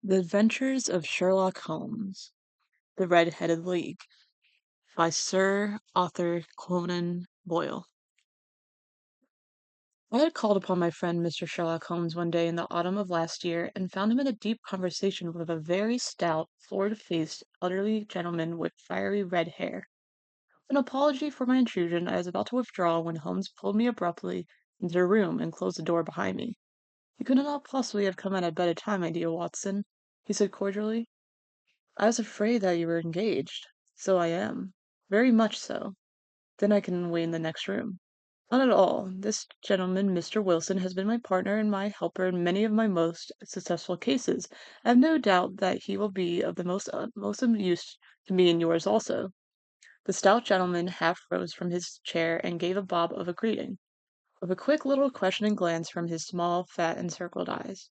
The Adventures of Sherlock Holmes, The Red-Headed League by Sir Arthur Conan Doyle. I had called upon my friend Mr. Sherlock Holmes one day in the autumn of last year and found him in a deep conversation with a very stout, florid-faced, elderly gentleman with fiery red hair. An apology for my intrusion, I was about to withdraw when Holmes pulled me abruptly into the room and closed the door behind me. "You could not possibly have come at a better time, my dear Watson," he said cordially. "I was afraid that you were engaged." "So I am. Very much so." "Then I can wait in the next room." "Not at all. This gentleman, Mr. Wilson, has been my partner and my helper in many of my most successful cases. I have no doubt that he will be of the most of use to me and yours also." The stout gentleman half rose from his chair and gave a bob of a greeting, with a quick little questioning glance from his small, fat, encircled eyes.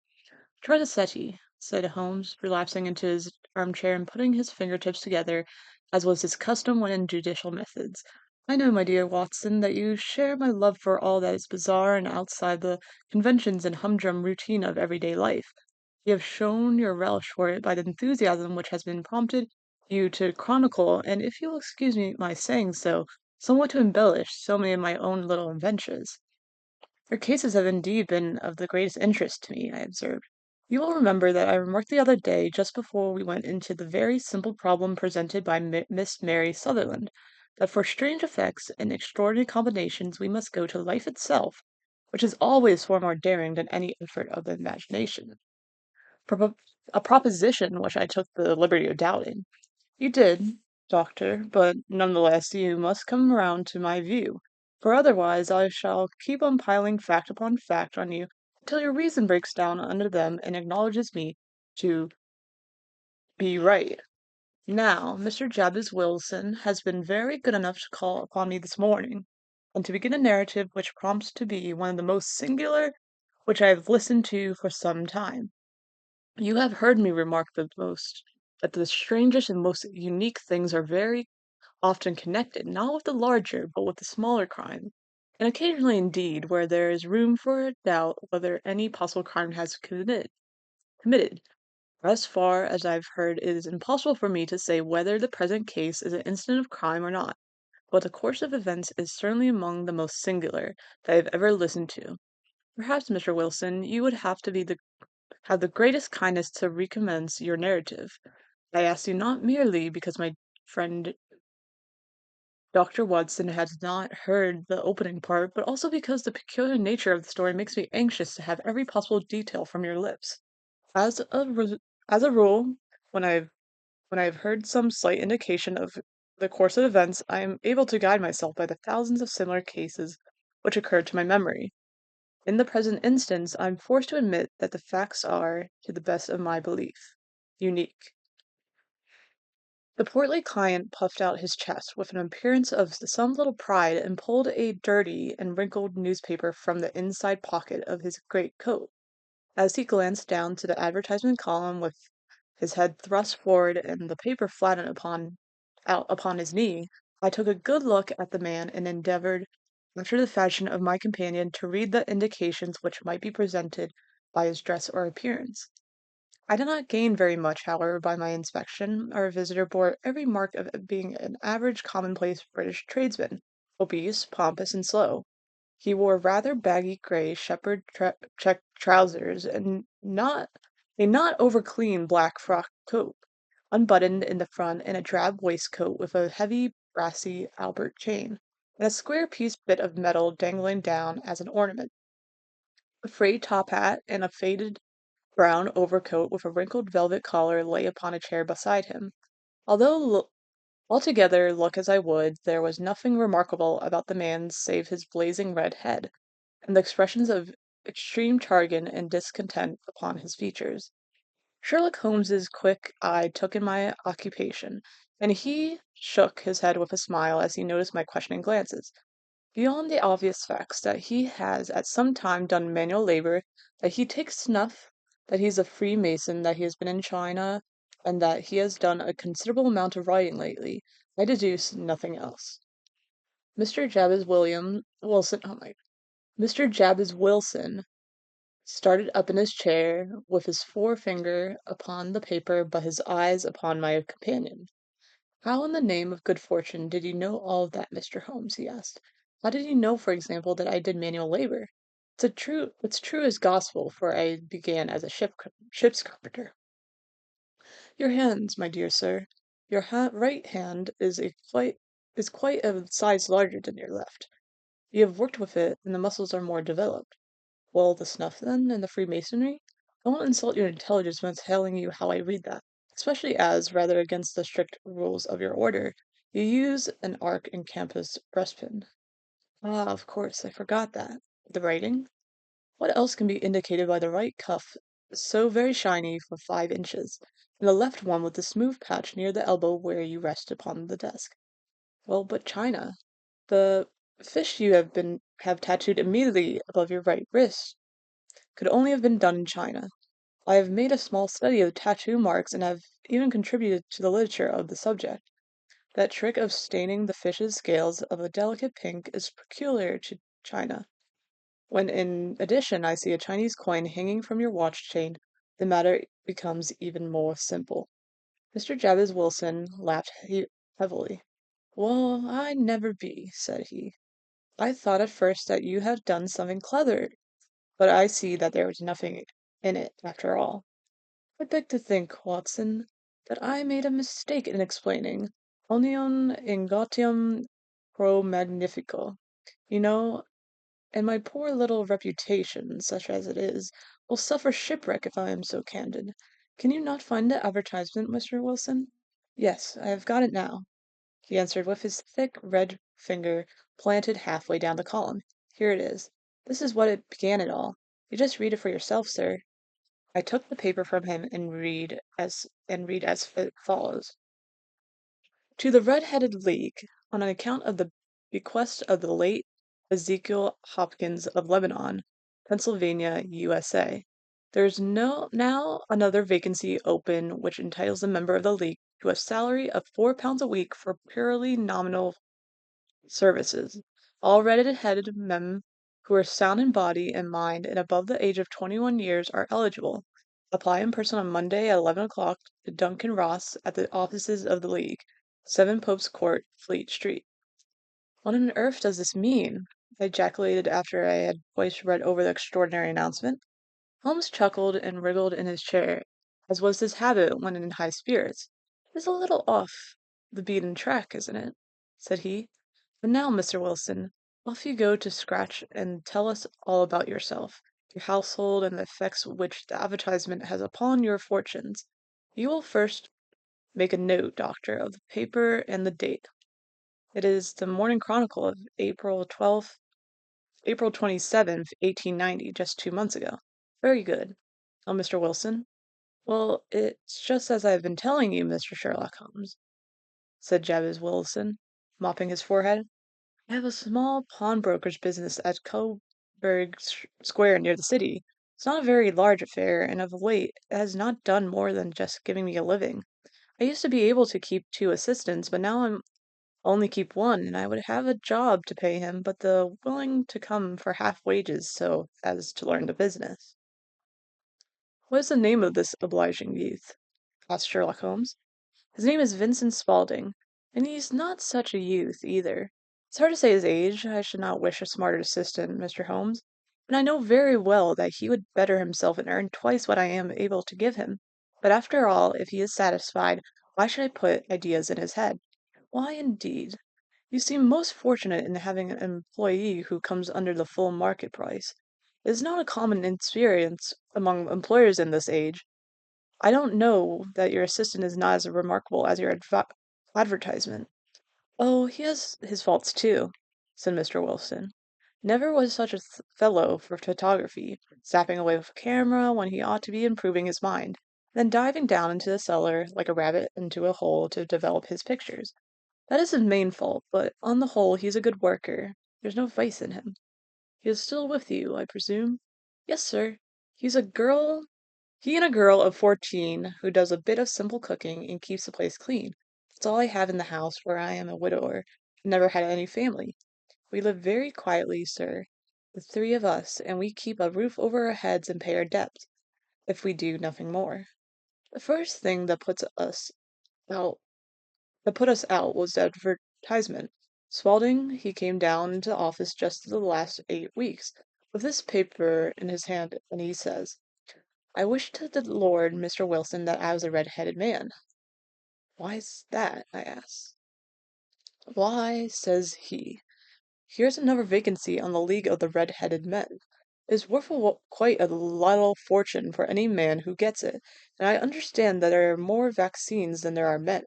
"Try the settee," said Holmes, relapsing into his armchair and putting his fingertips together, as was his custom when in judicial methods. "I know, my dear Watson, that you share my love for all that is bizarre and outside the conventions and humdrum routine of everyday life. You have shown your relish for it by the enthusiasm which has been prompted you to chronicle, and if you will excuse me my saying so, somewhat to embellish so many of my own little adventures." "Your cases have indeed been of the greatest interest to me," I observed. "You will remember that I remarked the other day, just before we went into the very simple problem presented by Miss Mary Sutherland, that for strange effects and extraordinary combinations we must go to life itself, which is always far more daring than any effort of the imagination. Propo a proposition which I took the liberty of doubting. You did, doctor, but none the less you must come round to my view, for otherwise I shall keep on piling fact upon fact on you until your reason breaks down under them and acknowledges me to be right. Now, Mr. Jabez Wilson has been very good enough to call upon me this morning, and to begin a narrative which prompts to be one of the most singular which I have listened to for some time. You have heard me remark that the strangest and most unique things are very often connected, not with the larger, but with the smaller crime, and occasionally indeed where there is room for a doubt whether any possible crime has committed. As far as I've heard, it is impossible for me to say whether the present case is an incident of crime or not, but the course of events is certainly among the most singular that I have ever listened to. Perhaps, Mr. Wilson, you would have the greatest kindness to recommence your narrative. I ask you not merely because my friend Dr. Watson has not heard the opening part, but also because the peculiar nature of the story makes me anxious to have every possible detail from your lips. As a res- as a rule, when I have heard some slight indication of the course of events, I am able to guide myself by the thousands of similar cases which occur to my memory. In the present instance, I am forced to admit that the facts are, to the best of my belief, unique. The portly client puffed out his chest with an appearance of some little pride and pulled a dirty and wrinkled newspaper from the inside pocket of his great coat. As he glanced down to the advertisement column with his head thrust forward and the paper flattened out upon his knee, I took a good look at the man and endeavored, after the fashion of my companion, to read the indications which might be presented by his dress or appearance. I did not gain very much, however, by my inspection. Our visitor bore every mark of being an average commonplace British tradesman, obese, pompous, and slow. He wore rather baggy grey check trousers and not over clean black frock coat, unbuttoned in the front, and a drab waistcoat with a heavy brassy Albert chain, and a square piece bit of metal dangling down as an ornament. A frayed top hat and a faded brown overcoat with a wrinkled velvet collar lay upon a chair beside him. Although altogether look as I would, there was nothing remarkable about the man save his blazing red head, and the expressions of extreme chagrin and discontent upon his features. Sherlock Holmes's quick eye took in my occupation, and he shook his head with a smile as he noticed my questioning glances. Beyond the obvious facts that he has at some time done manual labor, that he takes snuff, that he is a Freemason, that he has been in China, and that he has done a considerable amount of writing lately, I deduce nothing else. Mr. Jabez Wilson, oh my, Mr. Jabez Wilson started up in his chair, with his forefinger upon the paper but his eyes upon my companion. "How in the name of good fortune did you know all of that, Mr. Holmes?" he asked. "How did you know, for example, that I did manual labor? It's true as gospel, for I began as a ship's carpenter." "Your hands, my dear sir. Your right hand is quite a size larger than your left. You have worked with it, and the muscles are more developed. Well, the snuff, then, and the Freemasonry? I won't insult your intelligence by telling you how I read that, especially as, rather against the strict rules of your order, you use an arc and compass breastpin." "Ah, of course, I forgot that. The writing? What else can be indicated by the right cuff so very shiny for 5 inches, and the left one with the smooth patch near the elbow where you rest upon the desk?" "Well, but China. The fish you have tattooed immediately above your right wrist could only have been done in China. I have made a small study of tattoo marks and have even contributed to the literature of the subject. That trick of staining the fish's scales of a delicate pink is peculiar to China. When in addition I see a Chinese coin hanging from your watch chain, the matter becomes even more simple." Mr. Jabez Wilson laughed heavily. "Well, I never be," said he. "I thought at first that you had done something clever, but I see that there was nothing in it after all. I beg to think, Watson, that I made a mistake in explaining omnium ingratium pro magnifico, you know, and my poor little reputation, such as it is, will suffer shipwreck if I am so candid. Can you not find the advertisement, Mr. Wilson?" "Yes, I have got it now," he answered with his thick red finger planted halfway down the column. "Here it is. This is what it began it all. You just read it for yourself, sir." I took the paper from him and read as follows: "To the Red-Headed League, on account of the bequest of the late Ezekiel Hopkins of Lebanon, Pennsylvania, USA, there is now another vacancy open which entitles a member of the League to a salary of £4 a week for purely nominal services. All red-headed men who are sound in body and mind and above the age of 21 years are eligible. Apply in person on Monday at 11 o'clock to Duncan Ross at the offices of the League, 7 Pope's Court, Fleet Street." "What on earth does this mean?" I ejaculated after I had twice read over the extraordinary announcement. Holmes chuckled and wriggled in his chair, as was his habit when in high spirits. "It is a little off the beaten track, isn't it?" said he. "But now, Mr. Wilson, off you go to scratch and tell us all about yourself, your household, and the effects which the advertisement has upon your fortunes. You will first make a note, doctor, of the paper and the date. It is the Morning Chronicle of April 27th, 1890, just 2 months ago. Very good. Oh, Mr. Wilson?" "Well, it's just as I've been telling you, Mr. Sherlock Holmes," said Jabez Wilson, mopping his forehead. "I have a small pawnbroker's business at Coburg Square near the city. It's not a very large affair, and of late it has not done more than just giving me a living. I used to be able to keep 2 assistants, but now I'm only keep one, and I would have a job to pay him, but the willing to come for half wages so as to learn the business." "What is the name of this obliging youth?" asked Sherlock Holmes. "His name is Vincent Spaulding, and he's not such a youth, either. It's hard to say his age. I should not wish a smarter assistant, Mr. Holmes, and I know very well that he would better himself and earn twice what I am able to give him. But after all, if he is satisfied, why should I put ideas in his head? Why, indeed? You seem most fortunate in having an employee who comes under the full market price. It is not a common experience among employers in this age. I don't know that your assistant is not as remarkable as your advertisement." "Oh, he has his faults too," said Mr. Wilson. "Never was such a fellow for photography, zapping away with a camera when he ought to be improving his mind, then diving down into the cellar like a rabbit into a hole to develop his pictures. That is his main fault, but on the whole he's a good worker. There's no vice in him. He is still with you, I presume?" "Yes, sir. He's a girl He and a girl of 14 who does a bit of simple cooking and keeps the place clean. That's all I have in the house, for I am a widower and never had any family. We live very quietly, sir. the three of us, and we keep a roof over our heads and pay our debts, if we do nothing more. The first thing out that put us out was the advertisement. Spaulding, he came down into the office just the last 8 weeks, with this paper in his hand, and he says, I wish to the Lord, Mr. Wilson, that I was a red-headed man. Why's that? I asked. Why, says he, here's another vacancy on the League of the Red-Headed Men. It is worth quite a little fortune for any man who gets it, and I understand that there are more vaccines than there are men,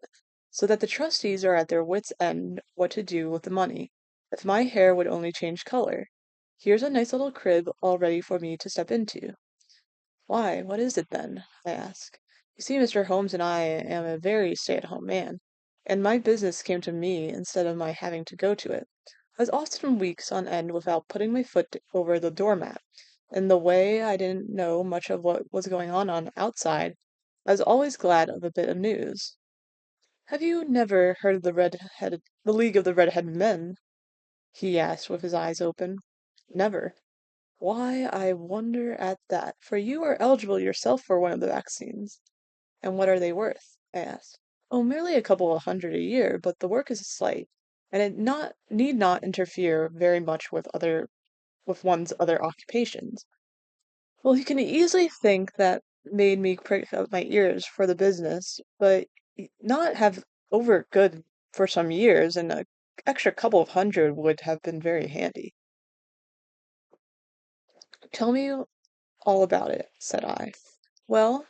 so that the trustees are at their wits' end what to do with the money. If my hair would only change color. Here's a nice little crib all ready for me to step into. Why, what is it then? I ask. You see, Mr. Holmes and I am a very stay-at-home man, and my business came to me instead of my having to go to it. I was often weeks on end without putting my foot over the doormat. In the way I didn't know much of what was going on outside, I was always glad of a bit of news. Have you never heard of the League of the Red-Headed Men? He asked with his eyes open. Never. Why, I wonder at that, for you are eligible yourself for one of the vaccines. And what are they worth? I asked. Oh, merely a couple of hundred a year, but the work is slight, and it not need not interfere very much with one's other occupations. Well, you can easily think that made me prick up my ears for the business, but not have over good for some years, and a extra couple of hundred would have been very handy. Tell me all about it, said I. Well,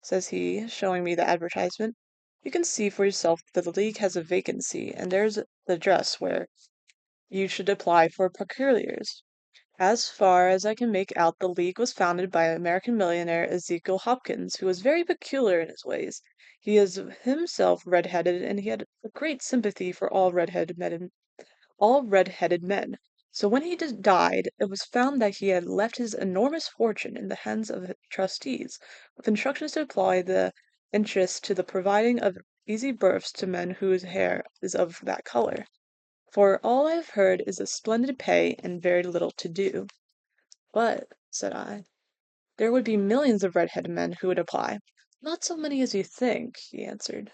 says he, showing me the advertisement, you can see for yourself that the League has a vacancy, and there's the address where you should apply for particulars. As far as I can make out, the League was founded by American millionaire Ezekiel Hopkins, who was very peculiar in his ways. He is himself red-headed, and he had a great sympathy for all red-headed men. So when he died, it was found that he had left his enormous fortune in the hands of the trustees, with instructions to apply the interest to the providing of easy berths to men whose hair is of that color. For all I have heard is a splendid pay and very little to do. But, said I, there would be millions of red-headed men who would apply. Not so many as you think, he answered.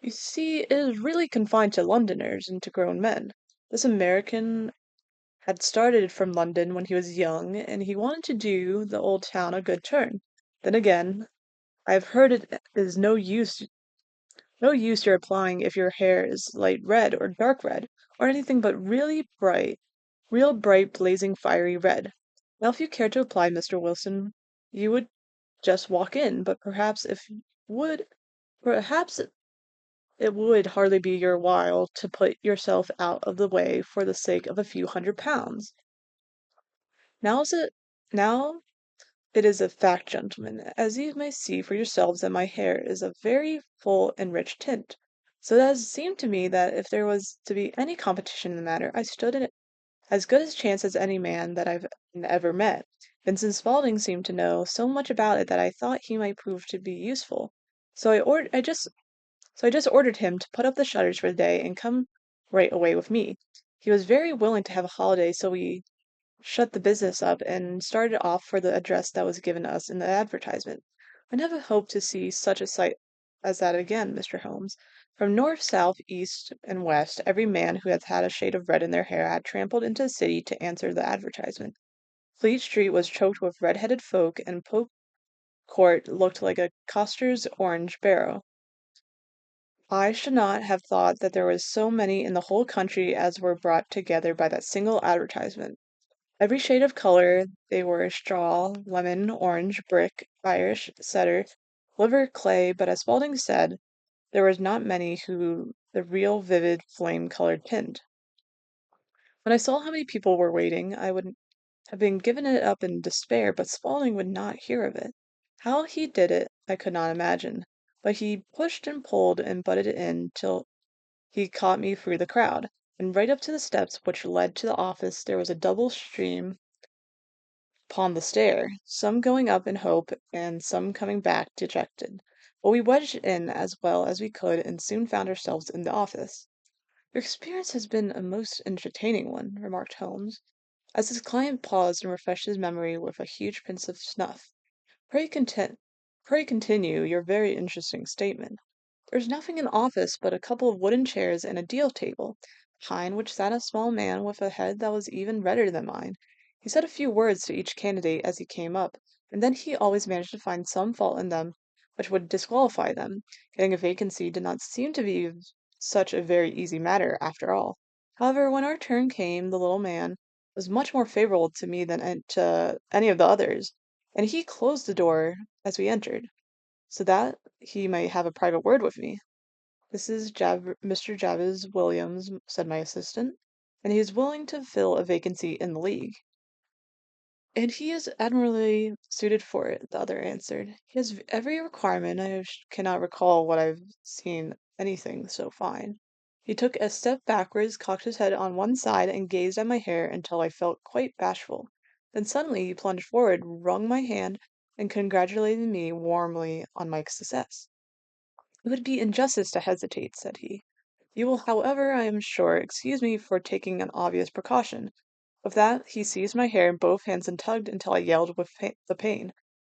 You see, it is really confined to Londoners and to grown men. This American had started from London when he was young, and he wanted to do the old town a good turn. Then again, I have heard it is no use your applying if your hair is light red or dark red, or anything but real bright, blazing, fiery red. Now, if you care to apply, Mr. Wilson, you would just walk in, but perhaps it would hardly be your while to put yourself out of the way for the sake of a few £100. Now is it now it is a fact, gentlemen, as you may see for yourselves that my hair is of very full and rich tint, so that it seemed to me that if there was to be any competition in the matter, I stood in as good a chance as any man that I've ever met. Vincent Spaulding seemed to know so much about it that I thought he might prove to be useful. So I just ordered him to put up the shutters for the day and come right away with me. He was very willing to have a holiday, so we shut the business up and started off for the address that was given us in the advertisement. I never hope to see such a sight as that again, Mr. Holmes. From north, south, east, and west, every man who has had a shade of red in their hair had trampled into the city to answer the advertisement. Fleet Street was choked with red-headed folk, and Pope Court looked like a coster's orange barrow. I should not have thought that there was so many in the whole country as were brought together by that single advertisement. Every shade of color, they were straw, lemon, orange, brick, Irish, setter, liver, clay, but as Spaulding said, there was not many who the real vivid flame-colored tint. When I saw how many people were waiting, I would have been given it up in despair, but Spaulding would not hear of it. How he did it, I could not imagine, but he pushed and pulled and butted in till he caught me through the crowd, and right up to the steps which led to the office there was a double stream upon the stair, some going up in hope, and some coming back dejected. But we wedged in as well as we could, and soon found ourselves in the office. Your experience has been a most entertaining one, remarked Holmes. as his client paused and refreshed his memory with a huge pinch of snuff. Pray content pray continue your very interesting statement. There's nothing in the office but a couple of wooden chairs and a deal table, behind which sat a small man with a head that was even redder than mine. He said a few words to each candidate as he came up, and then he always managed to find some fault in them which would disqualify them. Getting a vacancy did not seem to be such a very easy matter after all. However, when our turn came, the little man was much more favorable to me than to any of the others, and he closed the door as we entered, so that he might have a private word with me. "This is Mr. Jabez Williams," said my assistant, "and he is willing to fill a vacancy in the league." "And he is admirably suited for it," the other answered. "He has every requirement. I cannot recall what I've seen anything so fine." He took a step backwards, cocked his head on one side, and gazed at my hair until I felt quite bashful. Then suddenly he plunged forward, wrung my hand, and congratulated me warmly on my success. "It would be injustice to hesitate," said he. "You will, however, I am sure, excuse me for taking an obvious precaution." With that, he seized my hair in both hands and tugged until I yelled with the pain.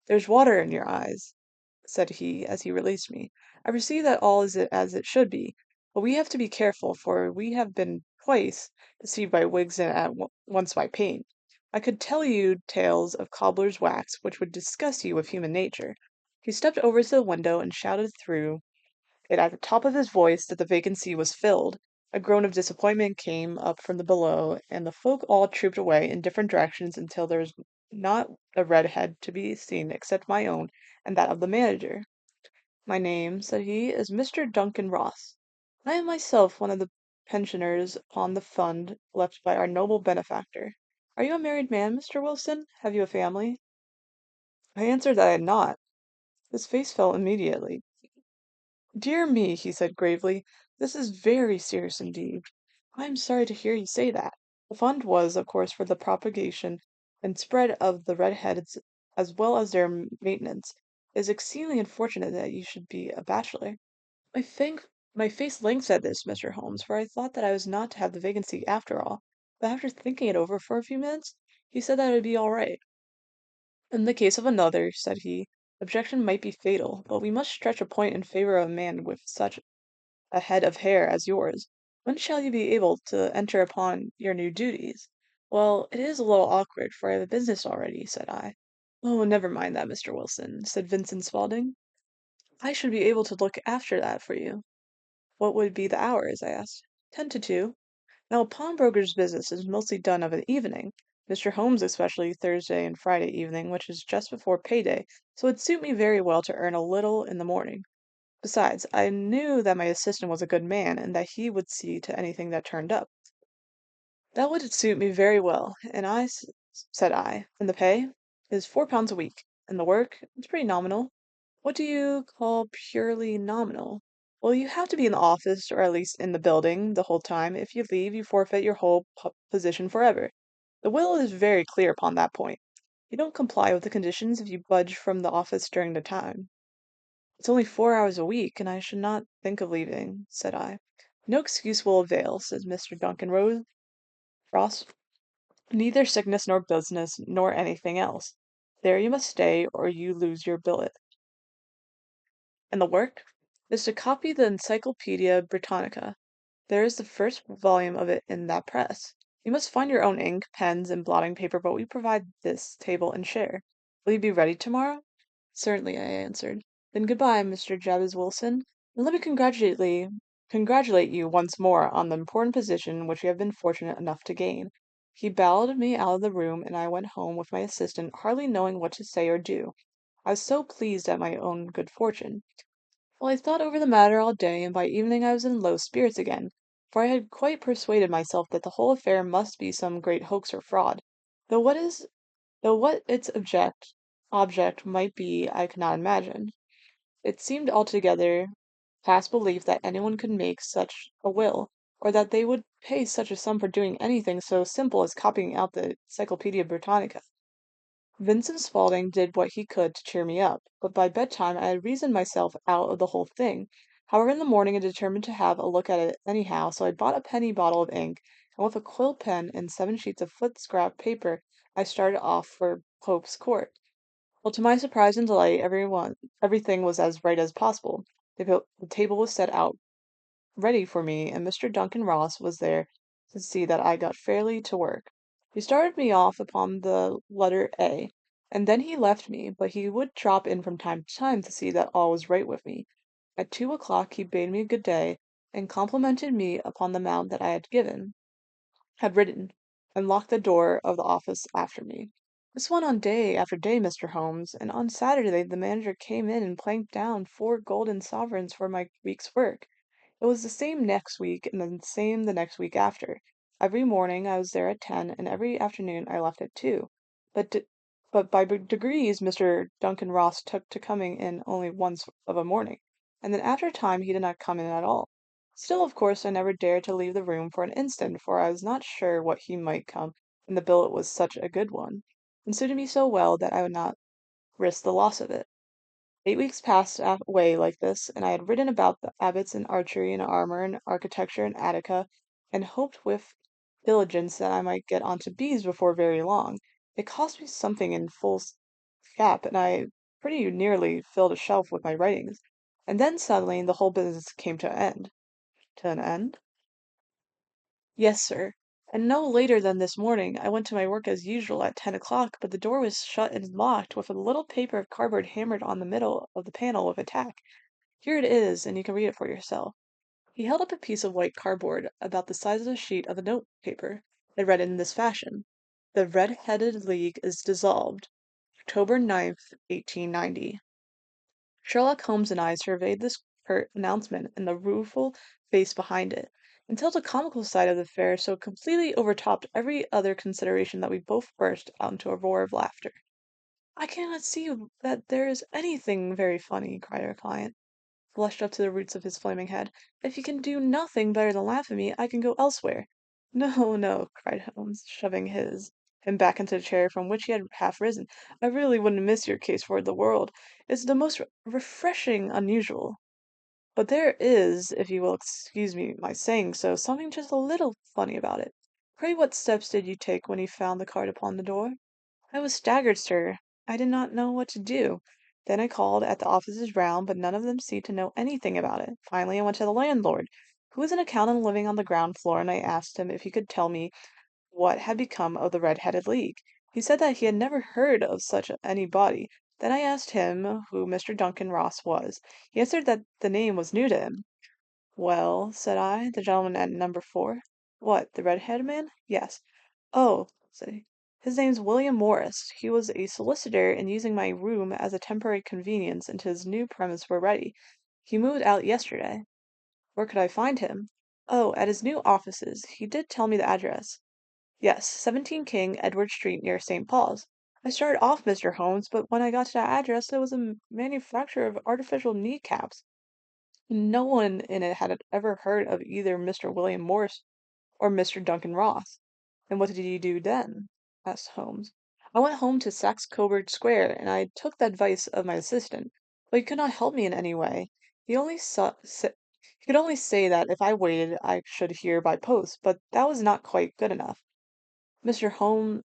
"There's water in your eyes," said he as he released me. "I perceive that all is as it should be, but we have to be careful, for we have been twice deceived by wigs and once by paint. I could tell you tales of cobbler's wax which would disgust you with human nature." He stepped over to the window and shouted through it at the top of his voice that the vacancy was filled. A groan of disappointment came up from the below, and the folk all trooped away in different directions until there was not a red head to be seen except my own and that of the manager. "My name," said he, "is Mr. Duncan Ross. I am myself one of the pensioners upon the fund left by our noble benefactor. Are you a married man, Mr. Wilson? Have you a family?" I answered that I had not. His face fell immediately. "Dear me," he said gravely, "this is very serious indeed. I am sorry to hear you say that. The fund was, of course, for the propagation and spread of the red heads as well as their maintenance. It is exceedingly unfortunate that you should be a bachelor." My think my face lengthened at this, Mr. Holmes, for I thought that I was not to have the vacancy after all. But after thinking it over for a few minutes, he said that it would be all right. "In the case of another," said he, "objection might be fatal, but we must stretch a point in favor of a man with such a head of hair as yours. When shall you be able to enter upon your new duties?" "Well, it is a little awkward, for I have a business already," said I. "Oh, never mind that, Mr. Wilson," said Vincent Spaulding. "I should be able to look after that for you." "What would be the hours?" I asked. "10 to 2. Now, a pawnbroker's business is mostly done of an evening, Mr. Holmes especially Thursday and Friday evening, which is just before payday, so it'd suit me very well to earn a little in the morning. Besides, I knew that my assistant was a good man, and that he would see to anything that turned up." "That would suit me very well, and said I. "And the pay?" "Is £4 a week. And the work? It's pretty nominal." "What do you call purely nominal?" "Well, you have to be in the office, or at least in the building, the whole time. If you leave, you forfeit your whole position forever. The will is very clear upon that point. You don't comply with the conditions if you budge from the office during the time." "It's only 4 hours a week, and I should not think of leaving," said I. "No excuse will avail," said Mr. Duncan Ross. "Neither sickness nor business nor anything else. There you must stay, or you lose your billet." "And the work?" "Is to copy the Encyclopaedia Britannica. There is the first volume of it in that press. You must find your own ink, pens, and blotting paper, but we provide this table and chair. Will you be ready tomorrow?" "Certainly," I answered. "Then good bye, Mr. Jabez Wilson, and let me congratulate you once more on the important position which you have been fortunate enough to gain." He bowed me out of the room, and I went home with my assistant, hardly knowing what to say or do. I was so pleased at my own good fortune. Well, I thought over the matter all day, and by evening I was in low spirits again, for I had quite persuaded myself that the whole affair must be some great hoax or fraud, though what its object might be I could not imagine. It seemed altogether past belief that anyone could make such a will, or that they would pay such a sum for doing anything so simple as copying out the Encyclopaedia Britannica. Vincent Spaulding did what he could to cheer me up, but by bedtime I had reasoned myself out of the whole thing. However, in the morning I determined to have a look at it anyhow, so I bought a penny bottle of ink and with a quill pen and 7 sheets of foot-scrap paper, I started off for Pope's Court. Well, to my surprise and delight, everything was as right as possible. The table was set out ready for me, and Mr. Duncan Ross was there to see that I got fairly to work. He started me off upon the letter A, and then he left me, but he would drop in from time to time to see that all was right with me. At 2 o'clock he bade me good day, and complimented me upon the amount that I had written, and locked the door of the office after me. This went on day after day, Mr. Holmes, and on Saturday the manager came in and planked down 4 golden sovereigns for my week's work. It was the same next week, and then the same the next week after. Every morning I was there at 10, and every afternoon I left at 2. But d- but by degrees Mr. Duncan Ross took to coming in only once of a morning, and then after a time he did not come in at all. Still, of course, I never dared to leave the room for an instant, for I was not sure what he might come, and the billet was such a good one, and suited me so well that I would not risk the loss of it. 8 weeks passed away like this, and I had written about the abbots and archery and armor and architecture in Attica, and hoped with diligence that I might get on to bees before very long. It cost me something in full cap, and I pretty nearly filled a shelf with my writings. And then suddenly the whole business came to an end. To an end? Yes, sir. And no later than this morning, I went to my work as usual at 10 o'clock, but the door was shut and locked with a little paper of cardboard hammered on the middle of the panel with a tack. Here it is, and you can read it for yourself. He held up a piece of white cardboard about the size of a sheet of the note paper. It read in this fashion: The Red-Headed League is dissolved. October 9th, 1890. Sherlock Holmes and I surveyed this curt announcement and the rueful face behind it, until the comical side of the affair so completely overtopped every other consideration that we both burst out into a roar of laughter. "I cannot see that there is anything very funny," cried our client, flushed up to the roots of his flaming head. "If you can do nothing better than laugh at me, I can go elsewhere." "No, no," cried Holmes, shoving him back into the chair from which he had half risen. "I really wouldn't miss your case for the world. It's the most refreshing unusual. But there is, if you will excuse me my saying so, something just a little funny about it. Pray what steps did you take when you found the card upon the door?" "I was staggered, sir. I did not know what to do. Then I called at the offices round, but none of them seemed to know anything about it. Finally I went to the landlord, who was an accountant living on the ground floor, and I asked him if he could tell me what had become of the Red-Headed League. He said that he had never heard of such any body. Then I asked him who Mr. Duncan Ross was. He answered that the name was new to him. "Well," said I, "the gentleman at number 4?" "What, the red-headed man?" "Yes." "Oh," said he, "his name's William Morris. He was a solicitor and using my room as a temporary convenience until his new premises were ready. He moved out yesterday." "Where could I find him?" "Oh, at his new offices. He did tell me the address." "Yes, 17 King Edward Street near St. Paul's. I started off, Mr. Holmes, but when I got to that address it was a manufacturer of artificial kneecaps. No one in it had ever heard of either Mr. William Morris or Mr. Duncan Ross." "And what did you do then?" asked Holmes. "I went home to Saxe Coburg Square, and I took the advice of my assistant, but he could not help me in any way. He could only say that if I waited I should hear by post, but that was not quite good enough. Mr. Holmes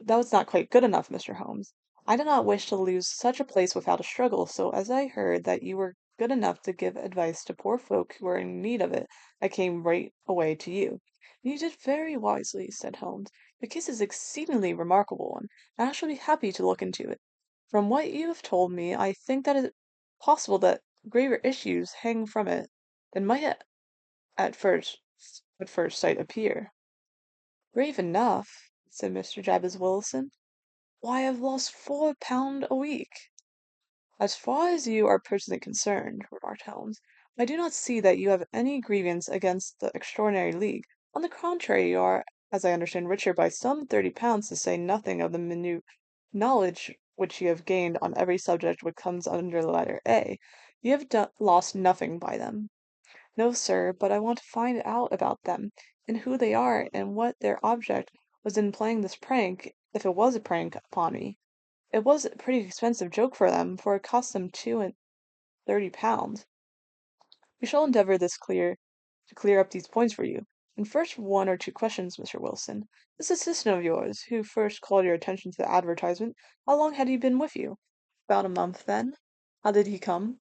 that was not quite good enough, Mr. Holmes. I did not wish to lose such a place without a struggle, so as I heard that you were good enough to give advice to poor folk who were in need of it, I came right away to you." "You did very wisely," said Holmes. "The case is an exceedingly remarkable one, and I shall be happy to look into it. From what you have told me, I think that it is possible that graver issues hang from it than might at first at first sight appear." "Grave enough," said Mr. Jabez Wilson. "Why, I've lost £4 a week." "As far as you are personally concerned," remarked Holmes, "I do not see that you have any grievance against the extraordinary league. On the contrary, you are, as I understand, richer by some £30, to say nothing of the minute knowledge which you have gained on every subject which comes under the letter A. You have lost nothing by them." "No, sir, but I want to find out about them, and who they are, and what their object was in playing this prank, if it was a prank, upon me. It was a pretty expensive joke for them, for it cost them £32. We shall endeavour to clear up these points for you. And first, one or two questions, Mr. Wilson. This assistant of yours, who first called your attention to the advertisement, how long had he been with you? About a month, then. How did he come?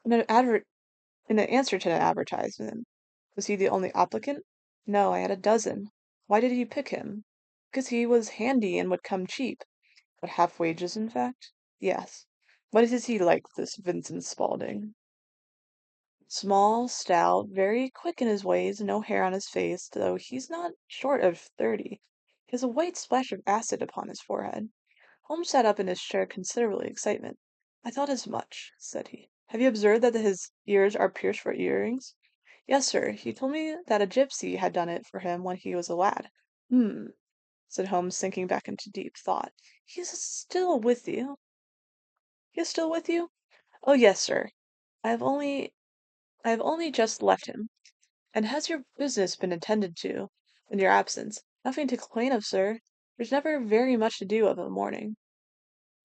In an advert in an answer to an advertisement. Was he the only applicant? No, I had a dozen. Why did you pick him? Because he was handy and would come cheap. But half wages, in fact? Yes. What is he like, this Vincent Spaulding? Small, stout, very quick in his ways, no hair on his face, though he's not short of 30. He has a white splash of acid upon his forehead. Holmes sat up in his chair considerably excitement. I thought as much, said he. Have you observed that his ears are pierced for earrings? Yes, sir. He told me that a gypsy had done it for him when he was a lad. Hmm, said Holmes, sinking back into deep thought. He is still with you? He is still with you? Oh, yes, sir. I have only I have only just left him. And has your business been attended to in your absence? Nothing to complain of, sir. There's never very much to do of a morning.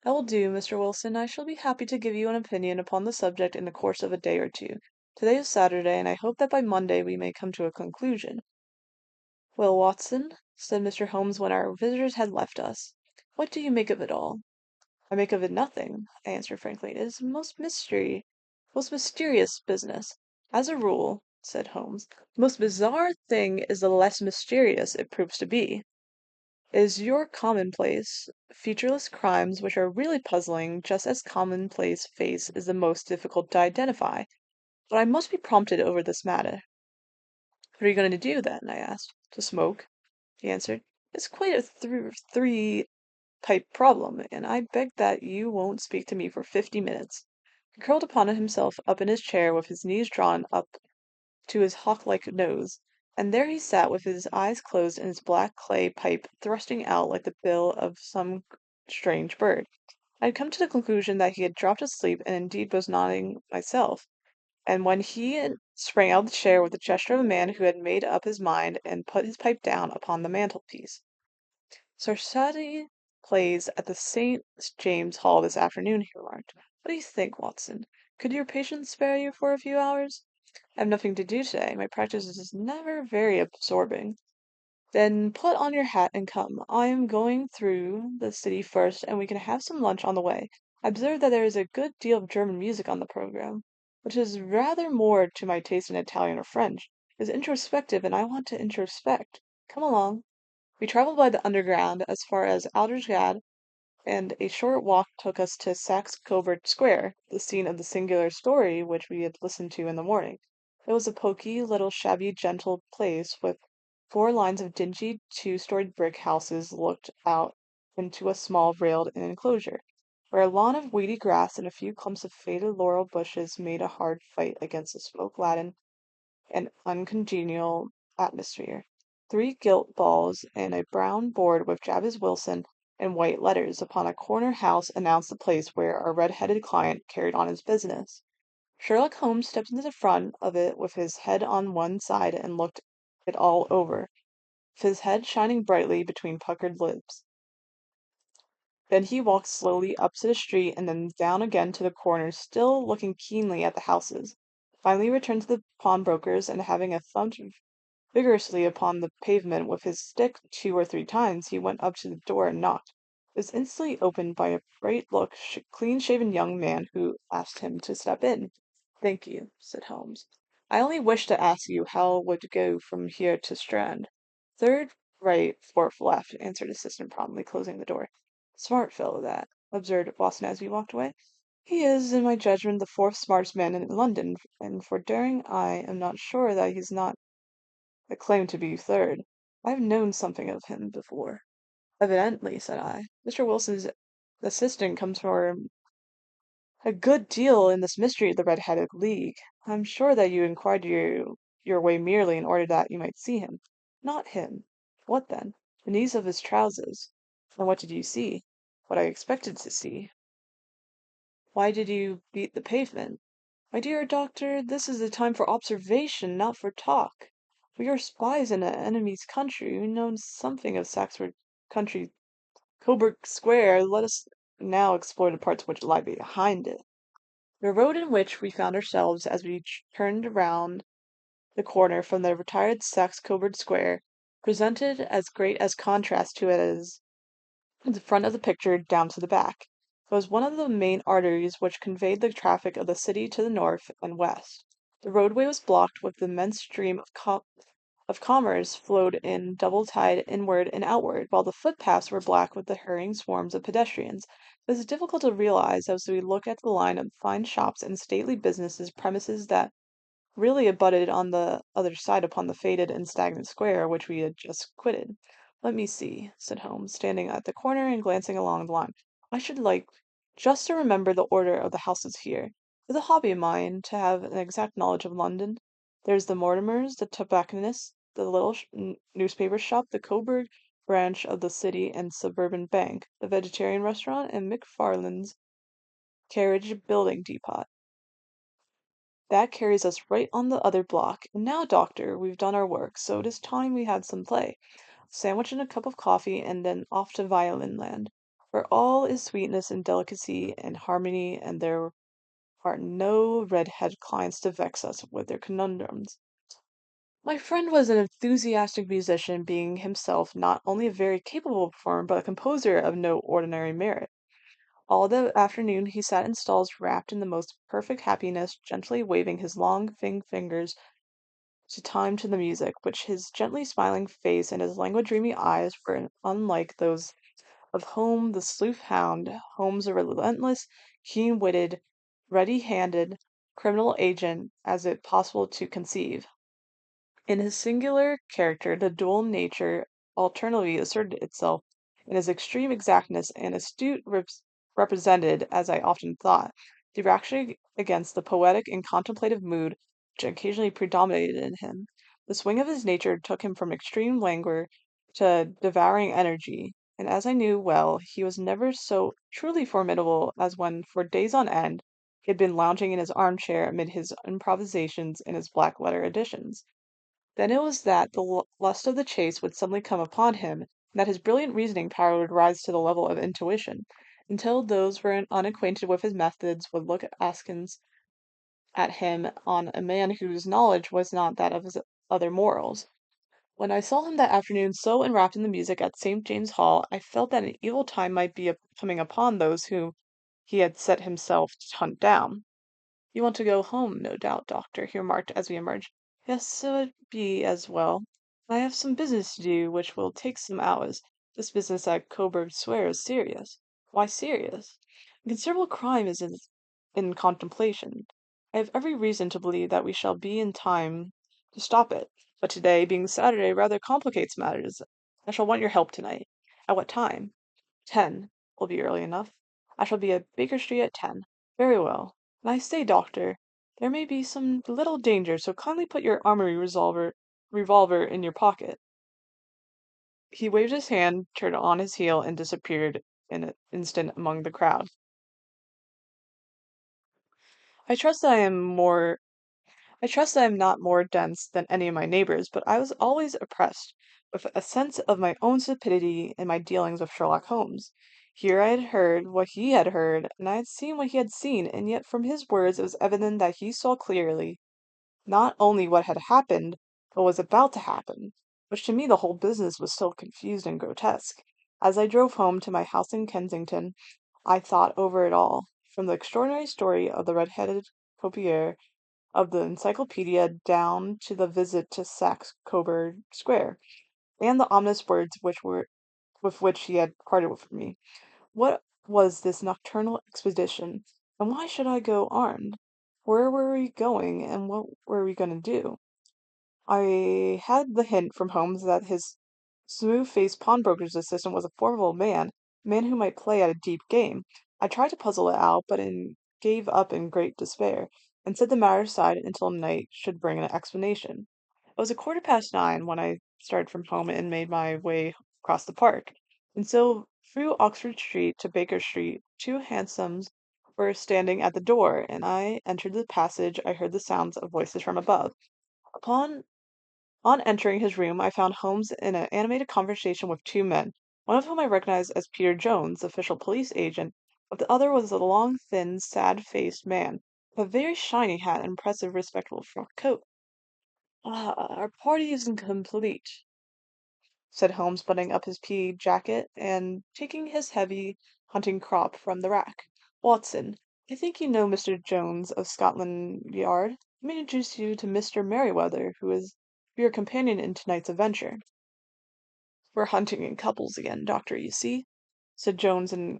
That will do, Mr. Wilson. I shall be happy to give you an opinion upon the subject in the course of a day or two. Today is Saturday, and I hope that by Monday we may come to a conclusion. Well, Watson, said Mr. Holmes when our visitors had left us, what do you make of it all? I make of it nothing, I answered frankly. It is most mysterious business. As a rule, said Holmes, the most bizarre thing is the less mysterious it proves to be. It is your commonplace, featureless crimes which are really puzzling, just as commonplace face is the most difficult to identify. But I must be prompted over this matter. What are you going to do, then? I asked. To smoke, he answered. It's quite a three-pipe problem, and I beg that you won't speak to me for 50 minutes. He curled upon himself up in his chair with his knees drawn up to his hawk-like nose, and there he sat with his eyes closed and his black clay pipe thrusting out like the bill of some strange bird. I had come to the conclusion that he had dropped asleep, and indeed was nodding myself, and when he sprang out of the chair with the gesture of a man who had made up his mind and put his pipe down upon the mantelpiece. Sir Sadie plays at the St. James Hall this afternoon, he remarked. What do you think, Watson? Could your patient spare you for a few hours? I have nothing to do today. My practice is never very absorbing. Then put on your hat and come. I am going through the city first, and we can have some lunch on the way. I observe that there is a good deal of German music on the program, which is rather more to my taste than Italian or French. It is introspective, and I want to introspect. Come along. We travelled by the Underground as far as Aldersgade, and a short walk took us to Saxe Coburg Square, the scene of the singular story which we had listened to in the morning. It was a poky, little shabby, gentle place, with 4 lines of dingy, two-storied brick houses looked out into a small railed enclosure, where a lawn of weedy grass and a few clumps of faded laurel bushes made a hard fight against the smoke-laden and uncongenial atmosphere. 3 gilt balls and a brown board with Jabez Wilson in white letters upon a corner house announced the place where our red-headed client carried on his business. Sherlock Holmes stepped into the front of it with his head on one side and looked it all over, with his head shining brightly between puckered lips. Then he walked slowly up to the street and then down again to the corner, still looking keenly at the houses. Finally returned to the pawnbroker's, and having thumped vigorously upon the pavement with his stick 2 or 3 times, he went up to the door and knocked. It was instantly opened by a clean-shaven young man who asked him to step in. Thank you, said Holmes. I only wished to ask you how it would go from here to Strand. Third right, fourth left, answered his assistant promptly, closing the door. Smart fellow that, observed Watson as we walked away. He is, in my judgment, the fourth smartest man in London, and for daring I am not sure that he's not a claim to be third. I've known something of him before. Evidently, said I. Mr. Wilson's assistant comes from a good deal in this mystery of the Red-Headed League. I'm sure that you inquired your way merely in order that you might see him. Not him. What then? The knees of his trousers. And what did you see? What I expected to see. Why did you beat the pavement? My dear doctor, this is the time for observation, not for talk. We are spies in an enemy's country. We know something of Saxford country, Coburg Square. Let us now explore the parts which lie behind it. The road in which we found ourselves as we turned round the corner from the retired Saxe-Coburg Square, presented as great as contrast to it as the front of the picture down to the back. It was one of the main arteries which conveyed the traffic of the city to the north and west. The roadway was blocked with the immense stream of commerce flowed in double tide inward and outward, while the footpaths were black with the hurrying swarms of pedestrians. It is difficult to realize as we look at the line of fine shops and stately businesses premises that really abutted on the other side upon the faded and stagnant square which we had just quitted. Let me see, said Holmes, standing at the corner and glancing along the line. I should like just to remember the order of the houses here. It's a hobby of mine to have an exact knowledge of London. There's the Mortimers, the tobacconist, the little newspaper shop, the Coburg branch of the City and Suburban Bank, the vegetarian restaurant, and McFarland's carriage building depot. That carries us right on the other block. And now, doctor, we've done our work, so it is time we had some play. A sandwich and a cup of coffee, and then off to violin land, where all is sweetness and delicacy and harmony, and there are no red-headed clients to vex us with their conundrums. My friend was an enthusiastic musician, being himself not only a very capable performer, but a composer of no ordinary merit. All the afternoon he sat in stalls wrapped in the most perfect happiness, gently waving his long fingers to time to the music, which his gently smiling face and his languid dreamy eyes were unlike those of Home the sleuth hound. Holmes a relentless, keen-witted, ready-handed criminal agent as it possible to conceive. In his singular character, the dual nature alternately asserted itself in his extreme exactness and astute represented, as I often thought, the reaction against the poetic and contemplative mood which occasionally predominated in him. The swing of his nature took him from extreme languor to devouring energy, and as I knew well, he was never so truly formidable as when, for days on end, he had been lounging in his armchair amid his improvisations and his black letter editions. Then it was that the lust of the chase would suddenly come upon him, and that his brilliant reasoning power would rise to the level of intuition, until those who were unacquainted with his methods would look askance at him on a man whose knowledge was not that of his other morals. When I saw him that afternoon so enwrapped in the music at St. James's Hall, I felt that an evil time might be coming upon those whom he had set himself to hunt down. "You want to go home, no doubt, doctor," he remarked as we emerged. "Yes, so it be as well. I have some business to do which will take some hours. This business at Coburg Square is serious." "Why serious?" "A considerable crime is in contemplation. I have every reason to believe that we shall be in time to stop it, but today, being Saturday, rather complicates matters. I shall want your help tonight." "At what time?" "10 will be early enough. I shall be at Baker Street at 10." "Very well. And I say, doctor, there may be some little danger, so kindly put your armory revolver in your pocket." He waved his hand, turned on his heel, and disappeared in an instant among the crowd. I trust that I am more I trust I am not more dense than any of my neighbors, but I was always oppressed with a sense of my own stupidity in my dealings with Sherlock Holmes. Here I had heard what he had heard, and I had seen what he had seen, and yet from his words it was evident that he saw clearly not only what had happened, but was about to happen, which to me the whole business was still confused and grotesque. As I drove home to my house in Kensington, I thought over it all, from the extraordinary story of the red-headed copier of the encyclopedia down to the visit to Saxe-Coburg Square, and the ominous words with which he had parted with me. What was this nocturnal expedition, and why should I go armed? Where were we going, and what were we going to do? I had the hint from Holmes that his smooth-faced pawnbroker's assistant was a formidable man, a man who might play at a deep game. I tried to puzzle it out, but gave up in great despair, and set the matter aside until night should bring an explanation. It was 9:15 when I started from home and made my way across the park, and so through Oxford Street to Baker Street. Two hansoms were standing at the door, and I entered the passage. I heard the sounds of voices from above. Upon on entering his room, I found Holmes in an animated conversation with two men, one of whom I recognized as Peter Jones, the official police agent, but the other was a long, thin, sad-faced man, with a very shiny hat and impressive, respectable frock coat. Ah, our party isn't complete, said Holmes, buttoning up his pea jacket and taking his heavy hunting crop from the rack. Watson, I think you know Mr. Jones of Scotland Yard. Let me introduce you to Mr. Merriweather, who is your companion in tonight's adventure. We're hunting in couples again, Doctor, you see, said Jones in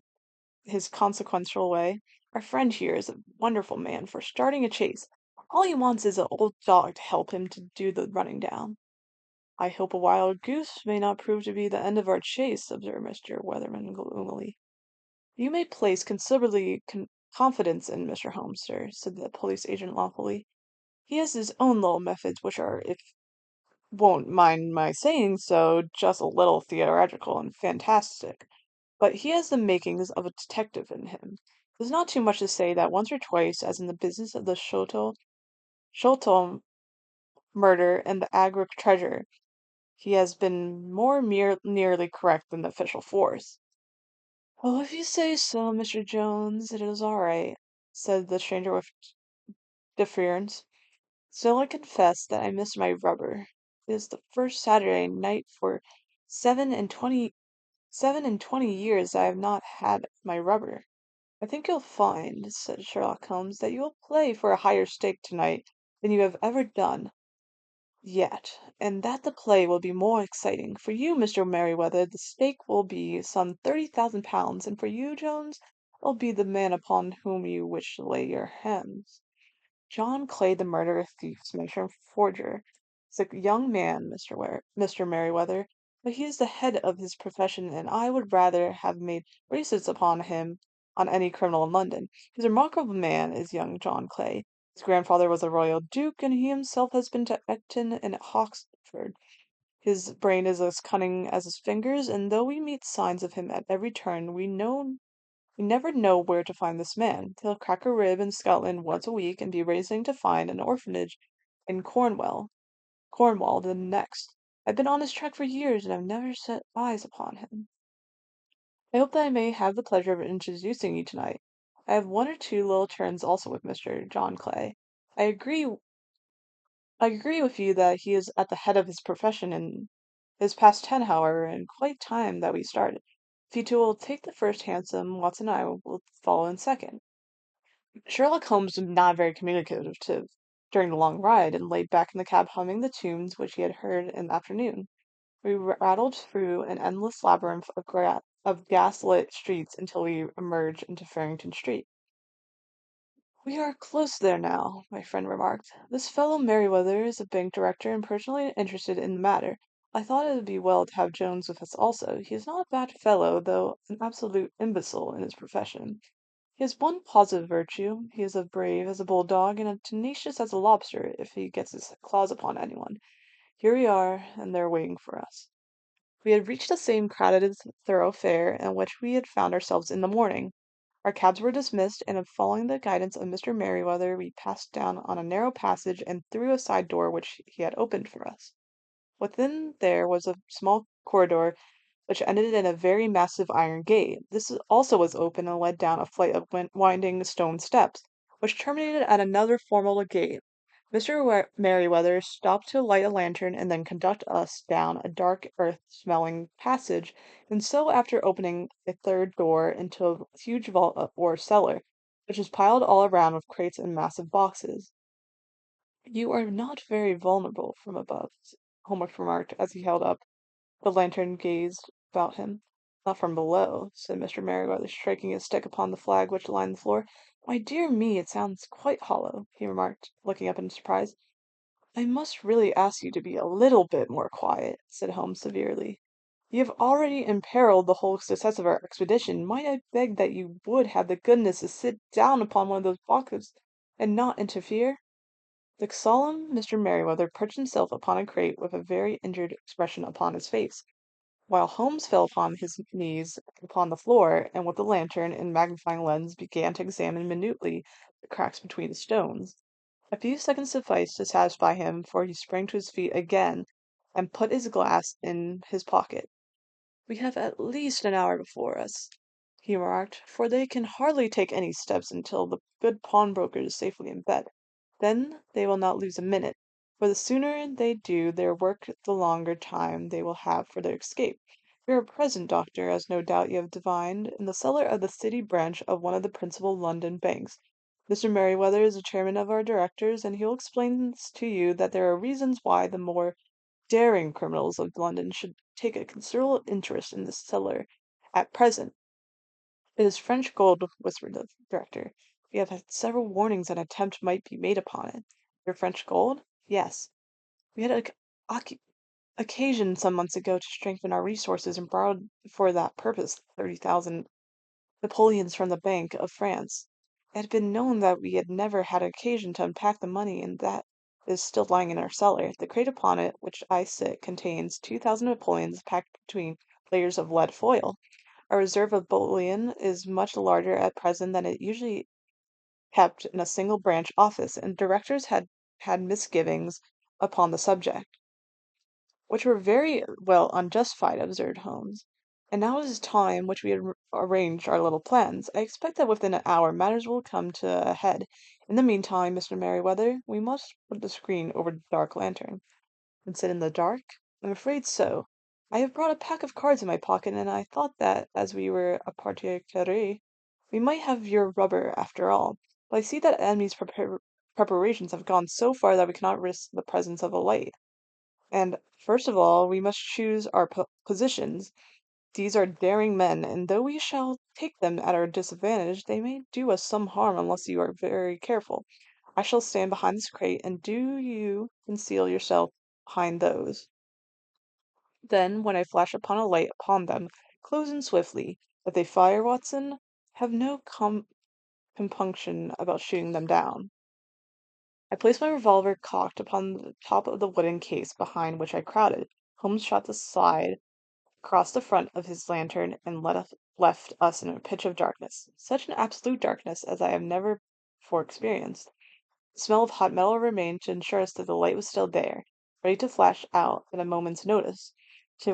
his consequential way. Our friend here is a wonderful man for starting a chase. All he wants is an old dog to help him to do the running down. I hope a wild goose may not prove to be the end of our chase, observed Mr. Weatherman gloomily. You may place considerably confidence in Mr. Holmes, sir, said the police agent lawfully. He has his own little methods, which are, if won't mind my saying so, just a little theatrical and fantastic. But he has the makings of a detective in him. There's not too much to say that once or twice, as in the business of the Sholto murder and the Agric treasure, he has been more nearly correct than the official force. Oh, if you say so, Mr. Jones, it is all right, said the stranger with deference. Still, I confess that I miss my rubber. It is the first Saturday night for 7 and 20 years I have not had my rubber. I think you'll find, said Sherlock Holmes, that you will play for a higher stake tonight than you have ever done yet, and that the play will be more exciting. For you, Mr. Merriweather, the stake will be some £30,000, and for you, Jones, will be the man upon whom you wish to lay your hands. John Clay, the murderer, thief, smasher, and forger, is a young man, Mr. Merriweather, but he is the head of his profession, and I would rather have made bracelets upon him on any criminal in London. He's a remarkable man, is young John Clay. His grandfather was a royal duke, and he himself has been to Eton and Oxford. His brain is as cunning as his fingers, and though we meet signs of him at every turn, we never know where to find this man. He'll crack a rib in Scotland once a week and be racing to find an orphanage in Cornwall the next. I've been on his track for years and I've never set eyes upon him. I hope that I may have the pleasure of introducing you tonight. I have one or two little turns also with Mr. John Clay. I agree I agree with you that he is at the head of his profession and is past 10, however, and quite time that we started. If you two will take the first hansom, Watson and I will follow in second. Sherlock Holmes was not very communicative during the long ride, and lay back in the cab humming the tunes which he had heard in the afternoon. We rattled through an endless labyrinth of gas-lit streets until we emerged into Farrington Street. We are close there now, my friend remarked. This fellow Merriweather is a bank director and personally interested in the matter. I thought it would be well to have Jones with us also. He is not a bad fellow, though an absolute imbecile in his profession. He has one positive virtue. He is as brave as a bulldog and as tenacious as a lobster if he gets his claws upon anyone. Here we are, and they're waiting for us. We had reached the same crowded thoroughfare in which we had found ourselves in the morning. Our cabs were dismissed, and following the guidance of Mr. Merriweather, we passed down on a narrow passage and through a side door which he had opened for us. Within there was a small corridor which ended in a very massive iron gate. This also was open and led down a flight of winding stone steps, which terminated at another formal gate. Mr. Merriweather stopped to light a lantern and then conduct us down a dark earth-smelling passage, and so after opening a third door into a huge vault or cellar, which was piled all around with crates and massive boxes. You are not very vulnerable from above, Holmes remarked as he held up the lantern gazed about him. Not from below, said Mr. Merriweather, striking his stick upon the flag which lined the floor. Why, dear me, it sounds quite hollow, he remarked, looking up in surprise. I must really ask you to be a little bit more quiet, said Holmes severely. You have already imperiled the whole success of our expedition. Might I beg that you would have the goodness to sit down upon one of those boxes and not interfere? The solemn Mr. Merriweather perched himself upon a crate with a very injured expression upon his face, while Holmes fell upon his knees upon the floor, and with the lantern and magnifying lens began to examine minutely the cracks between the stones. A few seconds sufficed to satisfy him, for he sprang to his feet again and put his glass in his pocket. We have at least an hour before us, he remarked, for they can hardly take any steps until the good pawnbroker is safely in bed. Then they will not lose a minute. For the sooner they do their work, the longer time they will have for their escape. We are present, doctor, as no doubt you have divined, in the cellar of the City branch of one of the principal London banks. Mr. Merriweather is the chairman of our directors, and he will explain to you that there are reasons why the more daring criminals of London should take a considerable interest in this cellar at present. It is French gold, whispered the director. We have had several warnings an attempt might be made upon it. Your French gold? Yes. We had occasion some months ago to strengthen our resources and borrowed for that purpose 30,000 Napoleons from the Bank of France. It had been known that we had never had occasion to unpack the money, and that is still lying in our cellar. The crate upon it, which I sit, contains 2,000 Napoleons packed between layers of lead foil. Our reserve of bullion is much larger at present than it usually kept in a single branch office, and directors had misgivings upon the subject, which were very well unjustified, observed Holmes. And now it is time which we had arranged our little plans. I expect that within an hour matters will come to a head. In the meantime, Mr. Merriweather, we must put the screen over the dark lantern. And sit in the dark? I'm afraid so. I have brought a pack of cards in my pocket, and I thought that, as we were a partie carrée, we might have your rubber after all. But I see that enemy's preparations have gone so far that we cannot risk the presence of a light. And, first of all, we must choose our positions. These are daring men, and though we shall take them at our disadvantage, they may do us some harm unless you are very careful. I shall stand behind this crate, and do you conceal yourself behind those. Then, when I flash upon a light upon them, close in swiftly. If they fire, Watson, have no compunction about shooting them down. I placed my revolver cocked upon the top of the wooden case behind which I crowded. Holmes shot the slide across the front of his lantern and left us in a pitch of darkness, such an absolute darkness as I have never before experienced. The smell of hot metal remained to ensure us that the light was still there, ready to flash out at a moment's notice. To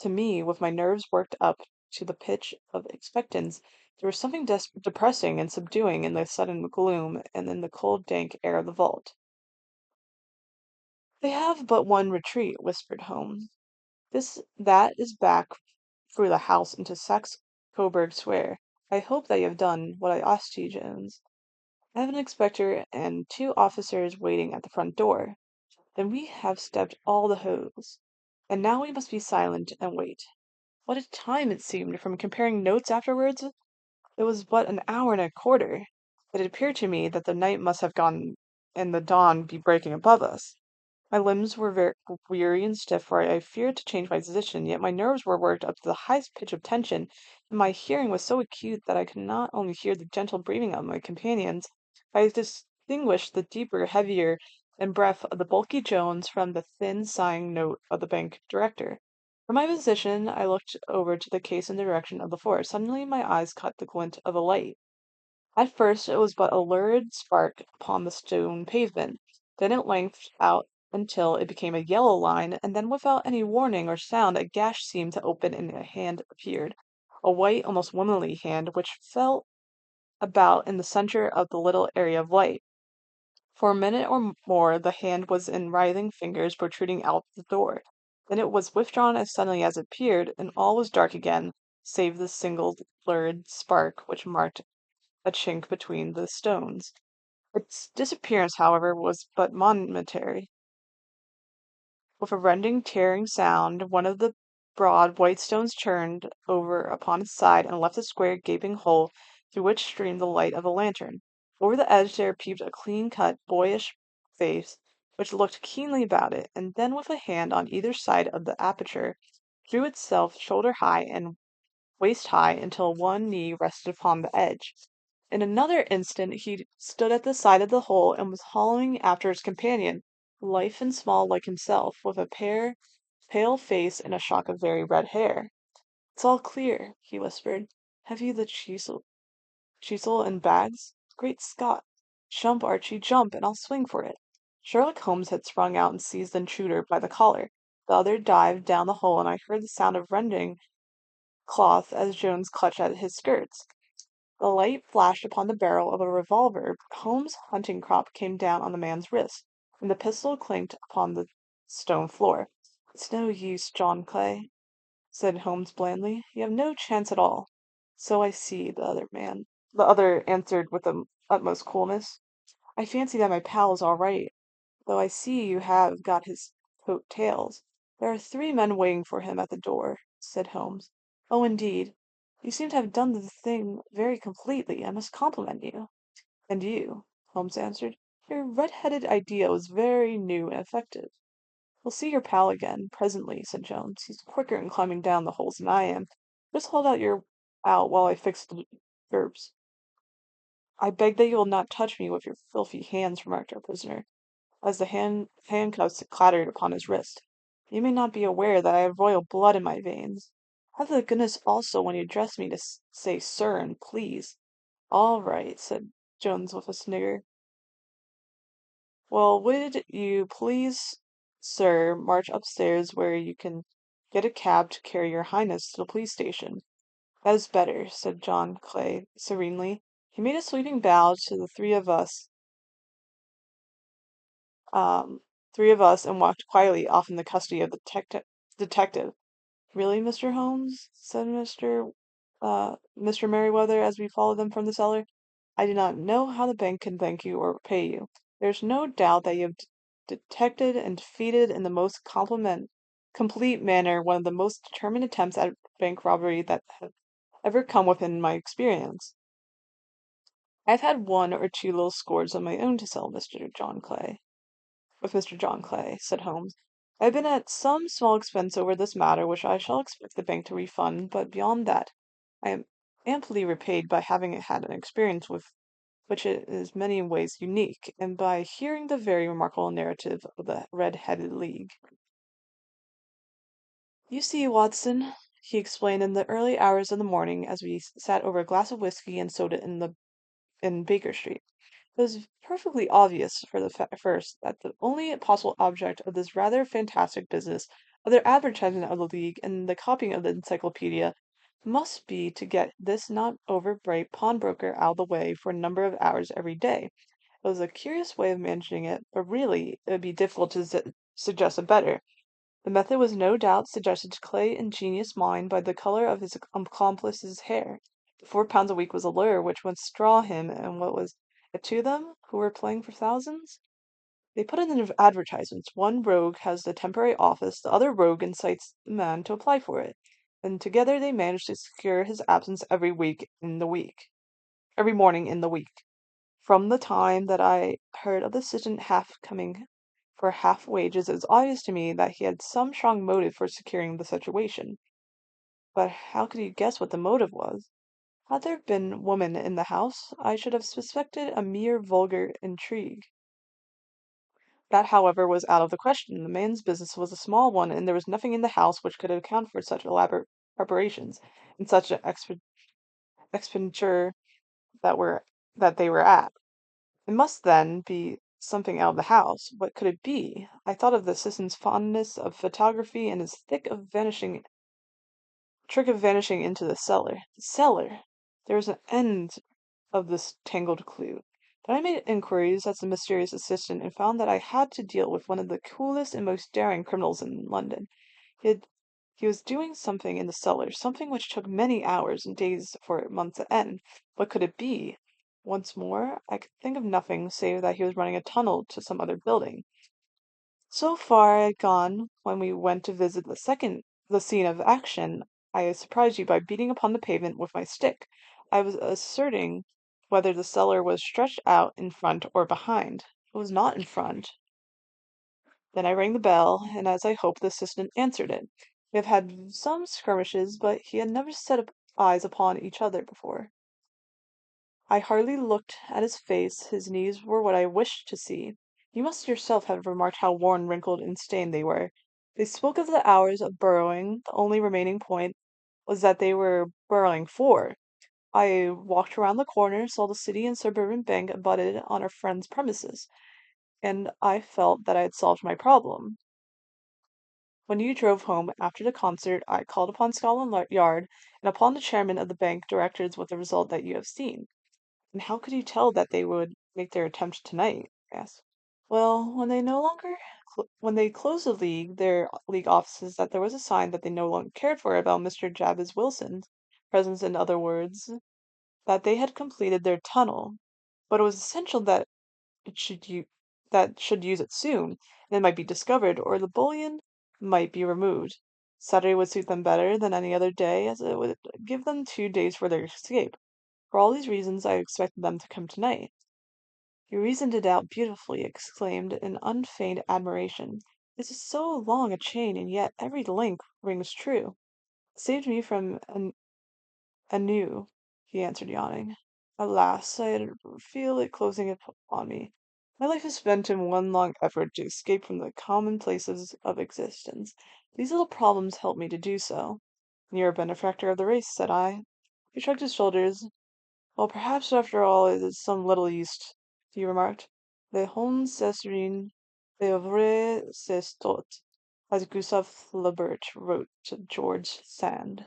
me, with my nerves worked up to the pitch of expectance, there was something depressing and subduing in the sudden gloom and in the cold, dank air of the vault. They have but one retreat, whispered Holmes. That is back through the house into Saxe Coburg Square. I hope that you have done what I asked you, Jones. I have an inspector and two officers waiting at the front door. Then we have stepped all the hose. And now we must be silent and wait. What a time it seemed! From comparing notes afterwards, it was but an hour and a quarter. It appeared to me that the night must have gone and the dawn be breaking above us. My limbs were very weary and stiff, for I feared to change my position, yet my nerves were worked up to the highest pitch of tension, and my hearing was so acute that I could not only hear the gentle breathing of my companions, but I distinguished the deeper, heavier, and breath of the bulky Jones from the thin, sighing note of the bank director. From my position, I looked over to the case in the direction of the floor. Suddenly, my eyes caught the glint of a light. At first it was but a lurid spark upon the stone pavement, then it lengthened out until it became a yellow line, and then without any warning or sound a gash seemed to open and a hand appeared, a white, almost womanly hand, which felt about in the centre of the little area of light. For a minute or more the hand was in writhing fingers protruding out the door. Then it was withdrawn as suddenly as it appeared, and all was dark again, save the single lurid spark which marked a chink between the stones. Its disappearance, however, was but momentary. With a rending, tearing sound, one of the broad white stones turned over upon its side and left a square, gaping hole through which streamed the light of a lantern. Over the edge there peeped a clean-cut, boyish face, which looked keenly about it, and then, with a hand on either side of the aperture, threw itself shoulder-high and waist-high until one knee rested upon the edge. In another instant he stood at the side of the hole and was hauling after his companion, lithe and small like himself, with a pale face and a shock of very red hair. "It's all clear," he whispered. "Have you the chisel and bags? Great Scott! Jump, Archie, jump, and I'll swing for it." Sherlock Holmes had sprung out and seized the intruder by the collar. The other dived down the hole, and I heard the sound of rending cloth as Jones clutched at his skirts. The light flashed upon the barrel of a revolver. Holmes' hunting crop came down on the man's wrist. and the pistol clanked upon the stone floor. It's no use, John Clay, said Holmes blandly. You have no chance at all. So I see, the other answered with the utmost coolness. I fancy that my pal is all right, though I see you have got his coat tails. There are three men waiting for him at the door, said Holmes. Oh, indeed. You seem to have done the thing very completely. I must compliment you. And you, Holmes answered. Your red-headed idea was very new and effective. We'll see your pal again, presently, said Jones. He's quicker in climbing down the holes than I am. Just hold out your out while I fix the gerbs. I beg that you will not touch me with your filthy hands, remarked our prisoner, as the handcuffs clattered upon his wrist. You may not be aware that I have royal blood in my veins. Have the goodness also, when you address me, to say sir and please. All right, said Jones with a snigger. Well, would you please, sir, march upstairs where you can get a cab to carry your highness to the police station? That is better, said John Clay serenely. He made a sweeping bow to the um, three of us, and walked quietly off in the custody of the detective. Really, Mr. Holmes? Said Mr. Merriweather as we followed them from the cellar. I do not know how the bank can thank you or repay you. There's no doubt that you have detected and defeated in the most complete manner one of the most determined attempts at bank robbery that have ever come within my experience. I've had one or two little scores of my own to sell, with Mr. John Clay, said Holmes. I've been at some small expense over this matter, which I shall expect the bank to refund, but beyond that, I am amply repaid by having had an experience with which is many ways unique, and by hearing the very remarkable narrative of the Red-Headed League. You see, Watson, he explained in the early hours of the morning as we sat over a glass of whiskey and soda in Baker Street. It was perfectly obvious for the first that the only possible object of this rather fantastic business of their advertisement of the League and the copying of the encyclopedia must be to get this not over bright pawnbroker out of the way for a number of hours every day. It was a curious way of managing it, but really it would be difficult to suggest a better. The method was no doubt suggested to Clay's ingenious mind by the color of his accomplice's hair. The £4 a week was a lure which would straw him, and what was it to them, who were playing for thousands? They put in the advertisements. One rogue has the temporary office, the other rogue incites the man to apply for it, and together they manage to secure his absence every morning in the week. From the time that I heard of the assistant half coming for half wages, it was obvious to me that he had some strong motive for securing the situation. But how could you guess what the motive was? Had there been women in the house, I should have suspected a mere vulgar intrigue. That, however, was out of the question. The man's business was a small one, and there was nothing in the house which could account for such elaborate preparations and such an expenditure that were that they were at. It must, then, be something out of the house. What could it be? I thought of the assistant's fondness of photography and his trick of vanishing into the cellar. The cellar! There was an end of this tangled clue. But I made inquiries as the mysterious assistant and found that I had to deal with one of the coolest and most daring criminals in London. He had, he was doing something in the cellar, something which took many hours and days for months at end. What could it be? Once more, I could think of nothing save that he was running a tunnel to some other building. So far I had gone when we went to visit the scene of action. I surprised you by beating upon the pavement with my stick. I was asserting whether the cellar was stretched out in front or behind. It was not in front. Then I rang the bell, and as I hoped, the assistant answered it. We have had some skirmishes, but he had never set eyes upon each other before. I hardly looked at his face. His knees were what I wished to see. You must yourself have remarked how worn, wrinkled, and stained they were. They spoke of the hours of burrowing. The only remaining point was that they were burrowing for. I walked around the corner, saw the City and Suburban Bank abutted on our friend's premises, and I felt that I had solved my problem. When you drove home after the concert, I called upon Scotland Yard and upon the chairman of the bank directors with the result that you have seen. And how could you tell that they would make their attempt tonight? I asked. Well, when they closed the league, their league offices, that there was a sign that they no longer cared for about Mr. Jabez Wilson's presence, in other words, that they had completed their tunnel, but it was essential that it should u- should use it soon, and it might be discovered, or the bullion might be removed. Saturday would suit them better than any other day, as it would give them 2 days for their escape. For all these reasons, I expected them to come tonight. You reasoned it out beautifully, exclaimed in unfeigned admiration. This is so long a chain, and yet every link rings true. It saved me from ennui, he answered, yawning. Alas, feel it closing upon me. My life is spent in one long effort to escape from the commonplaces of existence. These little problems help me to do so. And you're a benefactor of the race, said I. He shrugged his shoulders. Well, perhaps after all it is some little use, he remarked. Le Holmes c'est rien, le vrai c'est tout, as Gustave Flaubert wrote to George Sand.